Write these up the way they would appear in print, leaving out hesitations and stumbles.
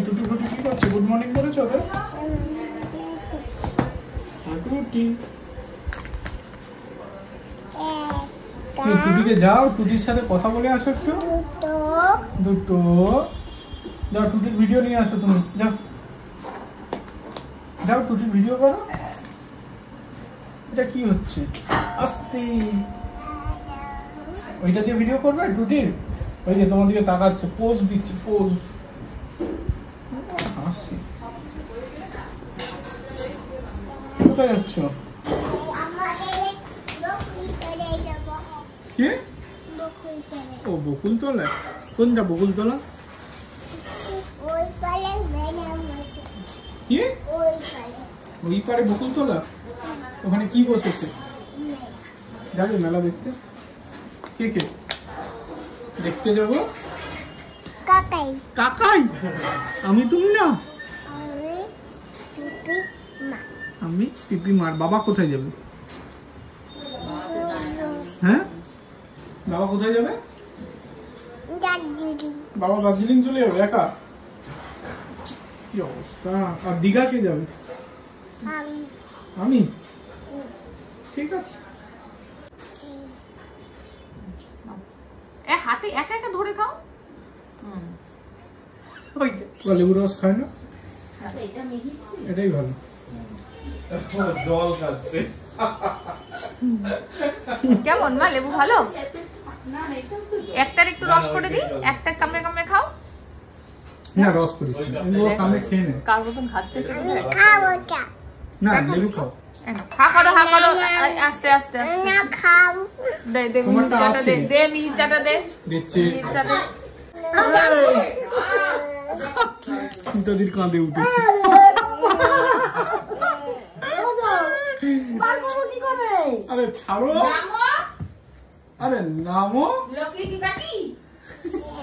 টুটি ফুটি কি করছে? গুড মর্নিং বলেছো ওদের? টুটি টুটিকে যাও, টুটির সাথে কথা বলে আসো একটু। দুটো যাও, টুটির ভিডিও নিয়ে আসো তুমি। যাও যাও, টুটির ভিডিও করো। এটা কি হচ্ছে? আস্তে, ওইটা দিয়ে ভিডিও করবে টুটির? ওই যে তোমার দিকে তাকাচ্ছে, পোজ দিচ্ছে, পোজ। হাসি। কোথায় যাচ্ছ? কি? ও বকুলতলা। কোনটা বকুলতলা? কি ওই পারে বকুলতলা? ওখানে কি বসেছে? যাবে মেলা দেখতে? কে কে দেখতে যাবো? কাকাই। কাকাই? আমি তুমি না? আমি পিপি মার। বাবা কোথায় যাবে? হ্যাঁ, বাবা কোথায় যাবে? বাবা দার্জিলিং চলে যাবে একা? কি অবস্থা। আর দীঘা কে যাবে? আমি। ঠিক আছে। হাতে একা একা ধরে খাও। লেবু রস খায় না? এটাই ভালো। জল খাচ্ছে। কেমন মা, লেবু ভালো? একটার একটু রস করে দিই, একটা কামড়ে কামড়ে খাও। না, রস করিস না, কামড়ে খেয়ে নে। কার মতন খাচ্ছে সেটা না, লেবু খাও। হা করো, হা করো, আস্তে আস্তে আস্তে। খাও, দে দে মিহিচাটা দে, দে মিহিচাটা দে। দিচ্ছি। মিহিচাটা মিতাদির কাঁদে উঠেছে। আরে ছাড়ো, আরে নামো। লকড়ি কাটি,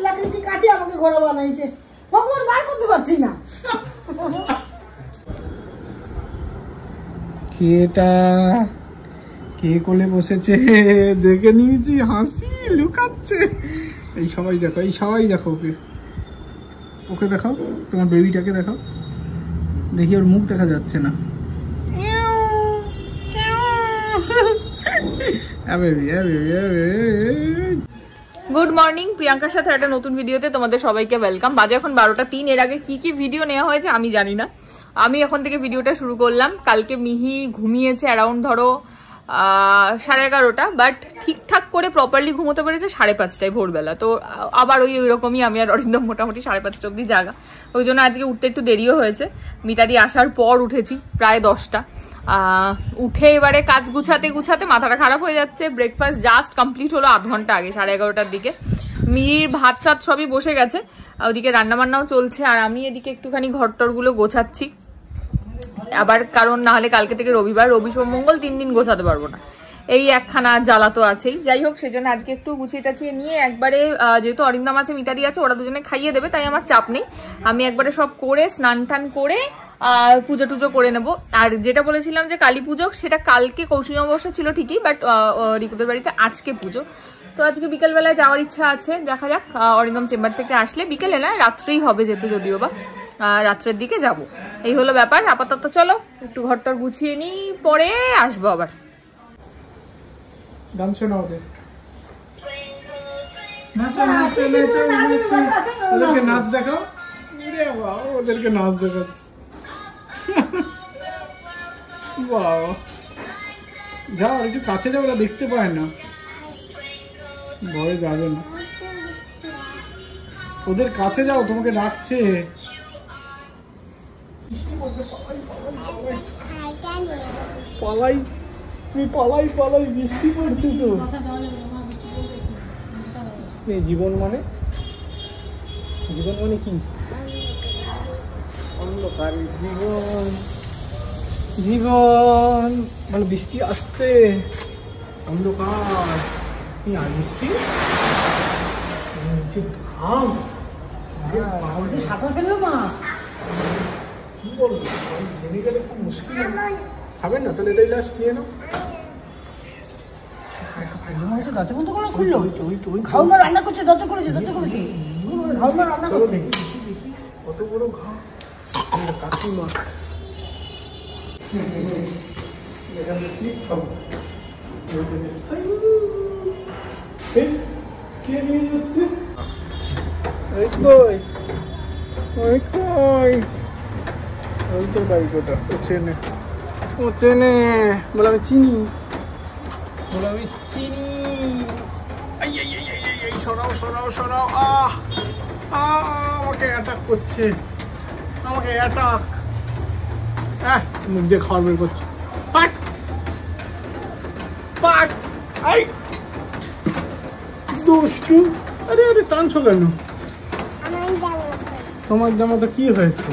লাকড়ি কাটি আমাকে ঘোড়া বানাইছে। ভগবান বার করতে পারছি না। এটা কে কোলে বসেছে দেখে নিয়েছি, হাসি লুকাচ্ছে। এই সবাই দেখো, এই সবাই দেখো। ওকে ওকে দেখাও, তোমার বেবিটাকে দেখাও। দেখি ওর মুখ দেখা যাচ্ছে না। গুড মর্নিং, প্রিয়াঙ্কার সাথে একটা নতুন ভিডিওতে তোমাদের সবাইকে ওয়েলকাম। বাজে এখন 12টা 3। এর আগে কি কি ভিডিও নেওয়া হয়েছে আমি জানি না। আমি এখন থেকে ভিডিওটা শুরু করলাম। কালকে মিহি ঘুমিয়েছে অ্যারাউন্ড ধরো 11:30, বাট ঠিকঠাক করে প্রপারলি ঘুমোতে পেরেছে 5:30টায় ভোরবেলা। তো আবার ওই রকমই আমি আর অরিন্দম মোটামুটি 5:30 অব্দি জাগা। ওই জন্য আজকে উঠতে একটু দেরিও হয়েছে। মিতাদি আসার পর উঠেছি প্রায় 10টা। উঠে এবারে কাজ গুছাতে গুছাতে মাথাটা খারাপ হয়ে যাচ্ছে। ব্রেকফাস্ট জাস্ট কমপ্লিট হলো আধ ঘন্টা আগে, 11:30টার দিকে। মিহির ভাত টাত সবই বসে গেছে, ওদিকে রান্নাবান্নাও চলছে, আর আমি এদিকে একটুখানি ঘরটরগুলো গোছাচ্ছি। আবার কারণ না হলে কালকে থেকে রবিবার, রবি সোম মঙ্গল 3 দিন গোছাতে পারবো না। এই একখানা জ্বালা তো আছেই। যাই হোক, সেজন্য আজকে একটু গুছিয়ে টাছিয়ে নিয়ে একবারে, যেহেতু অরিন্দম আছে মিতাদি আছে, ওরা দুজনে খাইয়ে দেবে, তাই আমার চাপ নেই। আমি একবারে সব করে স্নান টান করে পুজো টুজো করে নেব। আর যেটা বলেছিলাম যে কালী পুজো, সেটা কালকে কৌশিক অমাবস্যা ছিল ঠিকই, বাট রিকুদের বাড়িতে আজকে পুজো। তো আজকে বিকেলবেলায় যাওয়ার ইচ্ছা আছে, দেখা যাক। অরিন্দম চেম্বার থেকে আসলে, বিকেলে না রাত্রেই হবে যেতে, যদিও বা রাত্রের দিকে যাব। এই হলো ব্যাপার। আপাতত চলো একটু ঘরটর গুছিয়ে নিই, পরে আসবো আবার। গান শোনা ওদের, ওদেরকে নাচ দেখাও। ওদেরকে নাচ দেখাচ্ছে। যাও একটু কাছে যাও, ওরা দেখতে পায় না, ভয়ে যাবে না। ওদের কাছে যাও, তোমাকে ডাকছে। পালাই, তুমি পালাই পালাই, বৃষ্টি পড়ছে তো। জীবন মানে, জীবন মানে কি? অন্ধকার জীবন, জীবন মানে বৃষ্টি আসছে, অন্ধকার। আর বৃষ্টি ঘাম, সাঁতার ফেলবে মা? কি বলবো, জেনে গেলে খুব মুশকিল। খাবেন না? তাহলে এটাই লাস্ট নিয়ে নাও। দরজা বন্ধ করে খুললো। খাও না, রান্না করছে, দরজা করেছে, দরজা করেছে। ভাবনা রান্না করছে কত বড় ঘা কাকিমা এখানে স্লিপ খাবো কে নিয়ে যাচ্ছে ওই তোর বাইক ওটা ও চেনে বলে আমি চিনি সরাও আমাকে অ্যাটাক করছে মুখ দিয়ে খাওয়ার বের করছে দুষ্টু আরে টানছো কেন তোমার জামাটা কি হয়েছে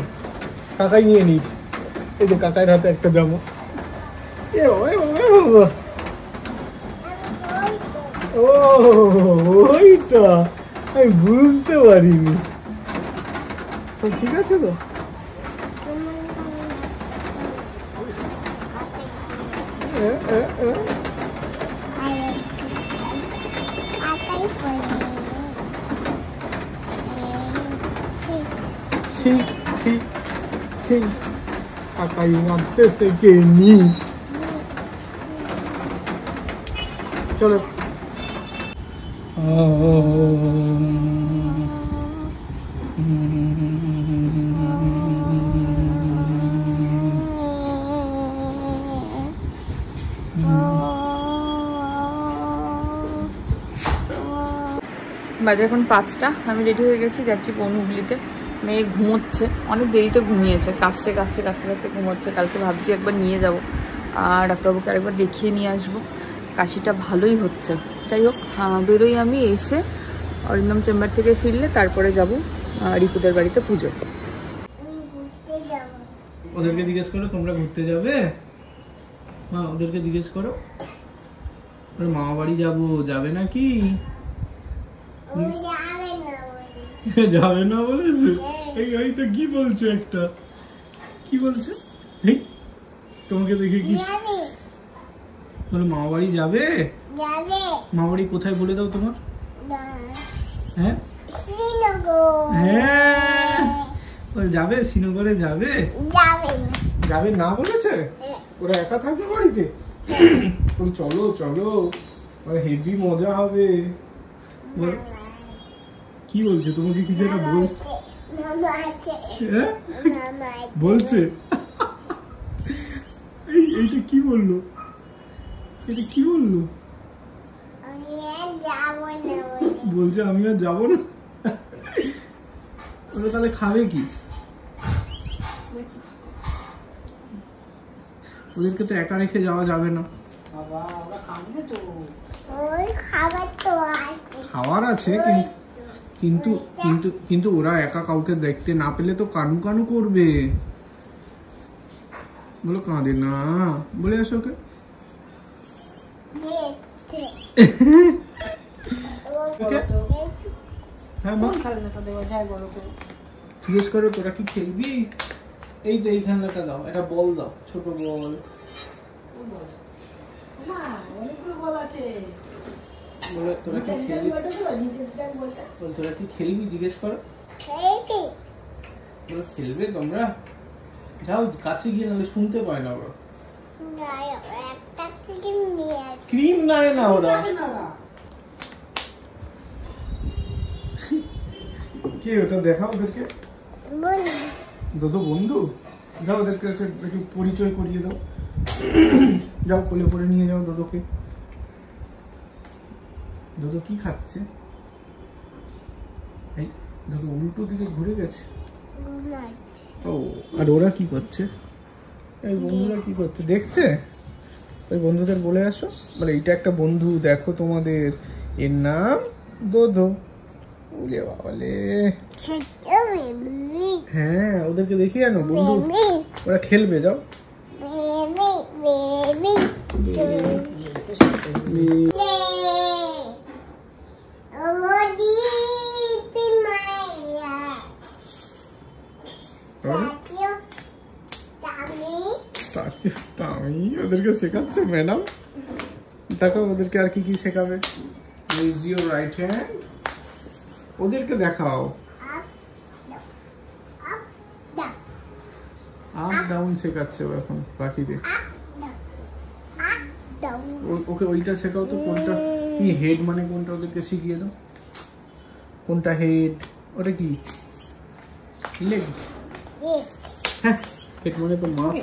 কাকাই নিয়ে নিয়েছে এই যে কাকাইয়ের হাতে একটা জামা এ বাবা ও ওইটা আমি বুঝতে পারিনি তো ঠিক আছে তো কাকাই মারতেছে কে নি চলো বাজে এখন 5টা, আমি রেডি হয়ে গেছি, যাচ্ছি হুগলিতে। মেয়ে ঘুমোচ্ছে, অনেক দেরিতে ঘুমিয়েছে, কাশতে ঘুমোচ্ছে। কালকে ভাবছি একবার নিয়ে যাব আর ডাক্তারবাবুকে আরেকবার দেখিয়ে নিয়ে আসবো, কাশিটা ভালোই হচ্ছে। যাই হোক, বেরোই আমি, এসে অরিন্দম চেম্বার থেকে ফিরলে তারপরে যাব রিপুদের বাড়িতে পুজো। ওদেরকে জিজ্ঞেস করো তোমরা ঘুরতে যাবে, ওদেরকে জিজ্ঞেস করো মামা বাড়ি যাবে নাকি? যাবে না বলেছে। এই তো কি বলছে, একটা কি বলছে তোমাকে দেখে, কি বলে মামা বাড়ি যাবে? মামা বাড়ি কোথায় বলে দাও তোমার? হ্যাঁ যাবে, শ্রীনগরে যাবে। যাবে না বলেছে, ওরা একা থাকবে বাড়িতে। চলো হেভি মজা হবে। কি বলছে তোমাকে, কিছু একটা বলছে? এইটা কি বললো, বলছে আমি আর যাবো না। ওরা তাহলে খাবে কি? ওদেরকে তো একা রেখে যাওয়া যাবে না। খাওয়ার আছে, কিন্তু ওরা একা কাউকে দেখতে না পেলে তো কানু করবে। বলো কাঁদে না, বলে আসো ওকে। হ্যাঁ মা, জিজ্ঞেস করো তোরা কি খেলবি? এই যে এই খেলনাটা দাও, একটা বল দাও, ছোট বল। বলে তোরা কি খেলবি, জিজ্ঞেস করো। খেলবে তোমরা? যাও কাছে গিয়ে, নাহলে শুনতে পায় না ওরা। ক্রিম নেয় না ওরা। কে ওটা, দেখাও ওদেরকে। দাদু বন্ধু, যাও ওদেরকে একটু পরিচয় করিয়ে দাও। যাও কোলে করে নিয়ে যাও দাদুকে। দাদু কি খাচ্ছে? এই দাদু উল্টো দিকে ঘুরে গেছে। ও, আর ওরা কি করছে? এই বন্ধুরা কি করছে দেখছে? ওই বন্ধুদের বলে আসো, বলে এইটা একটা বন্ধু দেখো তোমাদের, এর নাম দোদো। বলে বাবালে, হ্যাঁ ওদেরকে দেখিয়ে আনো বন্ধু, ওরা খেলবে। যাও আমি ওদেরকে শেখাচ্ছে ম্যাডাম। দেখো ওদেরকে আর কি শেখাবে। রাইট হ্যান্ড ওদেরকে দেখাও। আপ ডাউন শেখাচ্ছে ও এখন পাখিতে। ওকে ওইটা শেখাও তো, কোনটা কি হেড মানে কোনটা ওদেরকে শিখিয়ে দাও। কোনটা হেড, ওটা কি লেগ? হ্যাঁ হেড মানে তো মাথা।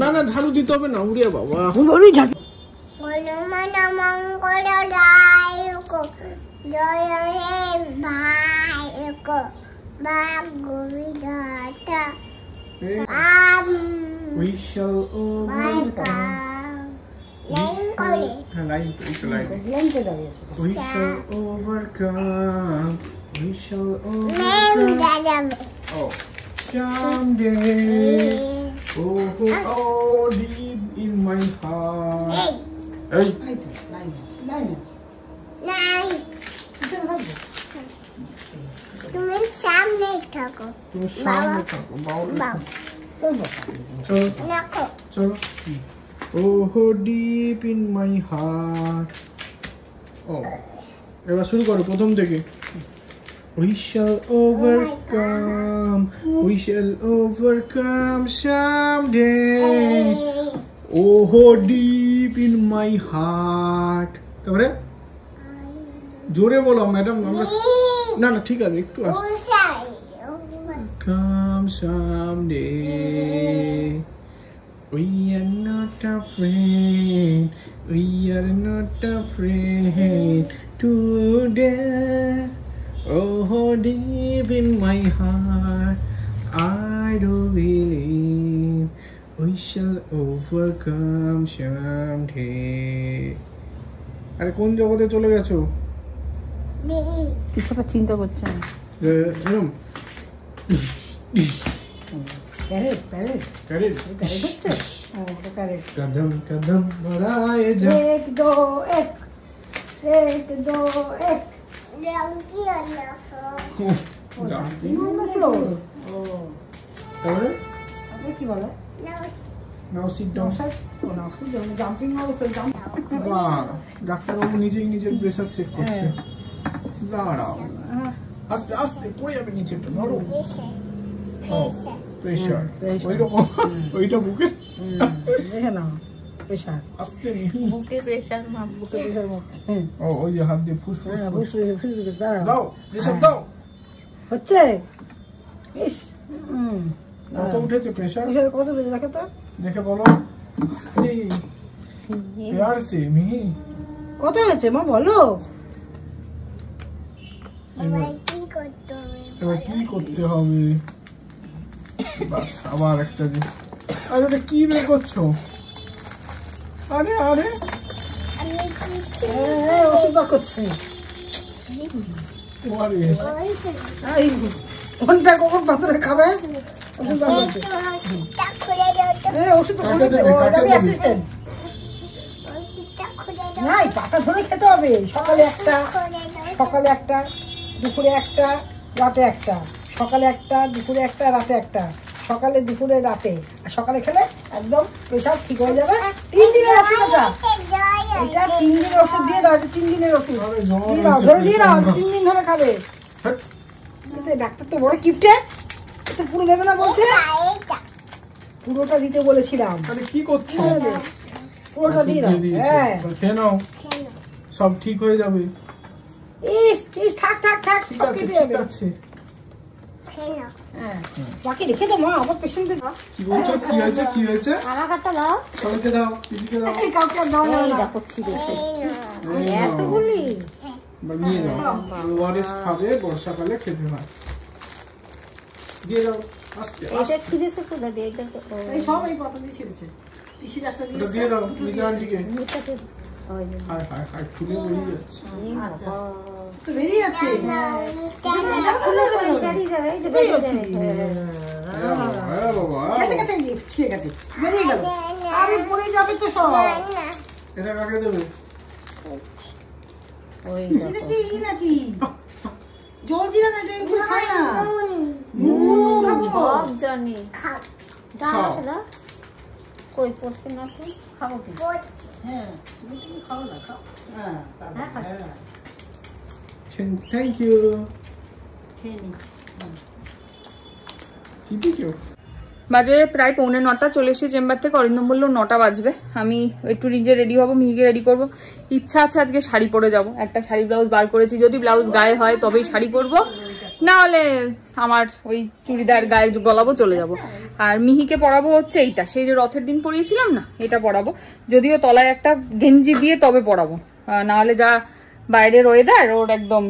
না না ঝাড়ু দিতে হবে না, উড়িয়া বাবা। We shall overcome. We shall overcome. We shall overcome. Oh, someday. Oh, deep in my heart. Hey. তুমি সামনে থাকো, তুমি সামনে থাকো, বাবা। চলো। Oh, deep in my heart. Oh, এবার শুরু করো প্রথম থেকে। We shall overcome. We shall overcome someday. Oh, deep in my heart. তারপরে জোরে বলো ম্যাডাম। না না ঠিক আছে, একটু আসতে। Come someday. We are not afraid. We are not afraid today. Oh, deep in my heart, I do believe we shall overcome someday. আরে কোন জগতে চলে গেছো? কিছুটা চিন্তা করছেন। এরকম ক্যারেট হচ্ছে। कदम कदम बढ़ाए जा। एक दो एक। জাম্পিং তারপরে কি বলে? নাও সিট ডাউন। জাম্পিং বাহ, ডাক্তারবাবু নিজেই নিজের প্রেসার চেক করছে। দাঁড়াও, আস্তে আস্তে পড়ে যাবে নিচেটা, ধরো। প্রেসার ওইরকম, ওইটা বুকে দেখে নাও প্রেসার। আস্তে বুকে প্রেসার মাপ, বুকে প্রেসার মাপ। ও ওই যে হাত দিয়ে ফুসফুস দাও প্রেসার দাও। হচ্ছে ইস কত উঠেছে প্রেসার? প্রেসার কত উঠেছে দেখো তো, দেখে বলো। আস্তে প্যার সে মিহি কত হয়েছে মা বলো। এবার কি করতে হবে? বাস আবার একটা যে, আরে ওটা কি বের করছো? আরে আরে ওষুধ বার করছে। কোনটা কখন পাথরে খাবে? ওষুধ বার করছে। ওষুধ নাই, পাতা ধরে খেতে হবে। সকালে একটা, দুপুরে একটা, রাতে একটা। সকালে একটা, দুপুরে একটা, রাতে একটা। সকালে, দুপুরে, রাতে। আর সকালে খেলে একদম প্রেশার ঠিক হয়ে যাবে। 3 দিনের ওষুধ এটা। এটা 3 দিনের ওষুধ দিয়ে দাও। 3 দিনের ওষুধ ধরে দিয়ে দাও। 3 দিন ধরে খাবে। ডাক্তার তো বড় কিপটে, এটা পুরো দেবে না বলছে। পুরোটা দিতে বলেছিলাম। কি করছো? পুরোটা দিয়ে দাও। হ্যাঁ খেয়ে নাও, সব ঠিক হয়ে যাবে। থাক ঠিক আছে, ঠিক আছে। বাকি রেখে দাও মা, আমার পেশেন্টদের। কি বলছো? কি হয়েছে? কি হয়েছে? আমার কাটটা দাও, সবাইকে দাও, দিদিকে দাও। কাউকে দাও না। এতগুলি নিয়ে যাও। ওআরএস খাবে, বর্ষাকালে খেতে হয়। দিয়ে দাও আস্তে এটা আস্তে। ছিঁড়েছে কোথা দিয়ে? এটা এই সব এই পাতা দিয়ে ছেড়েছে। পিসি ডাক্তার ওটা দিয়ে দাও নিজে আন্টিকে। এটাতে ওই যে হায় হায় হায়, খুলে বেরিয়ে যাচ্ছে। আচ্ছা তো বেরিয়ে যাচ্ছে। বেরিয়ে যাবে, এই যে বেরিয়ে বেরিয়ে যাচ্ছে। যাবে। হ্যাঁ বাবা, গেছে ছিঁড়ে গেছে, বেরিয়ে গেল। আরে পড়ে যাবে তো সব। এটা কাকে দেবে? ওই এটা কি নাকি জল জিরা না? এটা এগুলো খায় না। সব জানি। খাও। কই পড়ছে না তো? খাবো কি? হ্যাঁ তুমি খাও না, খাও। হ্যাঁ থ্যাংক ইউ। খেয়ে নি। পিপিকেও বাজে প্রায় 8:45 চলে এসেছি চেম্বার থেকে। অরিন্দম বললো 9টা বাজবে। আমি একটু নিজে রেডি হবো, মিহিকে রেডি করবো। ইচ্ছা আছে আজকে শাড়ি পরে যাব, একটা শাড়ি ব্লাউজ বার করেছি, যদি ব্লাউজ গায়ে হয় তবেই শাড়ি পরবো, না হলে আমার ওই চুড়িদার গায়ে গলাবো, চলে যাব। আর মিহিকে পরাবো হচ্ছে এইটা, সেই যে রথের দিন পরিয়েছিলাম না, এটা পরাবো। যদিও তলায় একটা গেঞ্জি দিয়ে তবে পরাবো, না হলে যা বাইরের ওয়েদার ওর একদম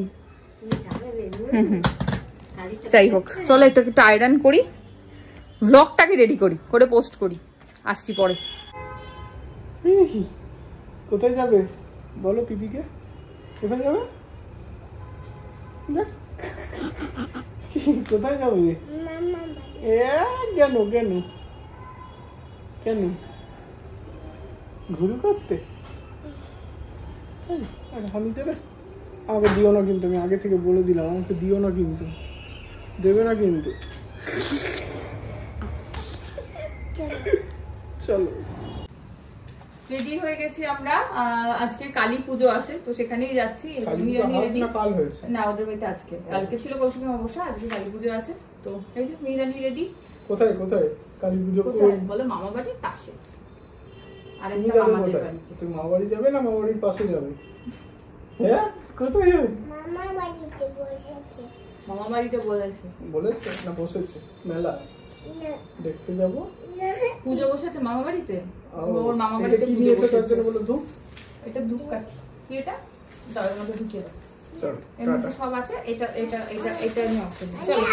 যাই হোক, চলো একটু একটু আয়রন করি, ব্লগটাকে রেডি করি, করে পোস্ট করি, আসছি পরে। কোথায় যাবে বলো পিপিকে? কোথায় যাবে? কোথায় যাবে? কেন কেন কেন ঘুরু করতে? হানি দেবে? আমাকে দিও না কিন্তু, আমি আগে থেকে বলে দিলাম, আমাকে দিও না কিন্তু, দেবে না কিন্তু। চলো রেডি হয়ে গেছি আমরা, আজকে কালী পুজো আছে তো সেখানেই যাচ্ছি। কাল হয়েছে না, ওদের বাড়িতে আজকে, কালকে ছিল কৌশিকী অমাবস্যা, আজকে কালী পুজো আছে। তো এই যে মিহিরানি রেডি। কোথায় কোথায় কালী পুজো? বলে মামা বাড়ির পাশে, আর তুমি একটা যাবে মামাদের কোথায়? বাড়িতে। তুমি মামা বাড়ি যাবে না মামা বাড়ির পাশে যাবে? হ্যাঁ, কোথায় যাবে? মামা বাড়িতে বসেছে। মামা বাড়িতে বলেছে, বলেছে না বসেছে? মেলা দেখতে যাবো। পুজো বসেছে মামা বাড়িতে, ও, ওর মামা এটা বাড়িতে কি পুজো নিয়েছো তার বসেছে। জন্য বলো? ধূপ। এটা ধূপ কাঠি, কি এটা দাও, এর মধ্যে ঢুকিয়ে দাও। চলো এর মধ্যে সব আছে, এটা এটা এটা এটা নিয়ে আসতে দিই। চলো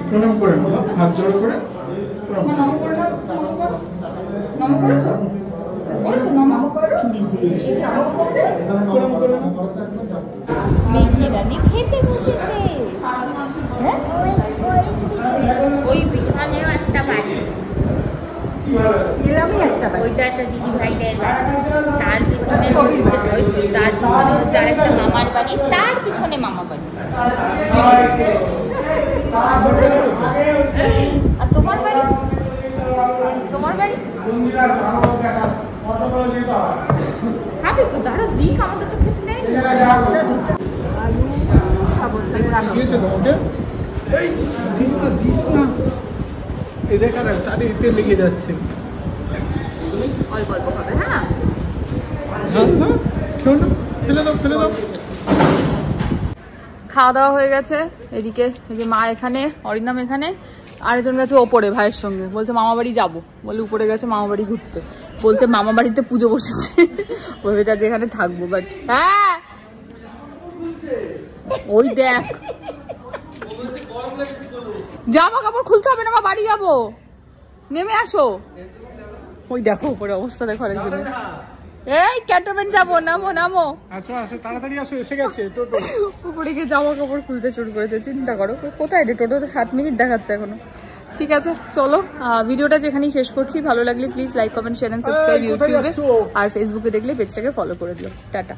প্রণাম করে নেবো, হাত জোড়ো করে প্রণাম। নম করেছো? করেছো নম? চুড়ি খুলেছি, প্রণাম করে নেবো। মিহিরানি খেতে বসেছে। হ্যাঁ, ওই পিছনেও একটা বাড়ি, এলামই একটা বাড়ি। ওইটা একটা দিদি ভাইদের বাড়ি, তার পিছনে তার পিছনে হচ্ছে আরেকটা মামার বাড়ি, তার পিছনে মামা বাড়ি। বুঝেছো? আর তোমার বাড়ি? তোমার বাড়ি খাবে তো, তারও দিক, আমাদের তো খেতে দেয় দিয়েছে তোমাকে? এই দিস না, দিস না। এই দেখা না, তারে এতে লেগে যাচ্ছে। অল্প অল্প খাবে। হ্যাঁ, হ্যাঁ হ্যাঁ, খেও না, ফেলে দাও ফেলে দাও। খাওয়া দাওয়া হয়ে গেছে। এদিকে এই যে মা এখানে, অরিন্দম এখানে, আরেকজন গেছে ওপরে ভাইয়ের সঙ্গে, বলছে মামা বাড়ি যাবো বলে উপরে গেছে মামা বাড়ি ঘুরতে। বলছে মামা বাড়িতে পুজো বসেছে, ভেবেছে আজ এখানে থাকবো, বাট হ্যাঁ ওই দেখ, জামা কাপড় খুলতে হবে না, মা বাড়ি যাবো, নেমে আসো। ওই দেখো উপরে অবস্থা দেখো আরেকজন। এই ক্যান্টনমেন্ট যাবো, নামো নামো, আসো আসো তাড়াতাড়ি আসো, এসে গেছে টোটো। উপরে গিয়ে জামা কাপড় খুলতে শুরু করেছে, চিন্তা করো কোথায় রে, টোটোতে 7 মিনিট দেখাচ্ছে এখনো। ঠিক আছে চলো, ভিডিওটা যেখানেই শেষ করছি। ভালো লাগলে please like comment share and subscribe ইউটিউবে, আর ফেসবুকে দেখলে পেজটাকে ফলো করে দিও। টাটা।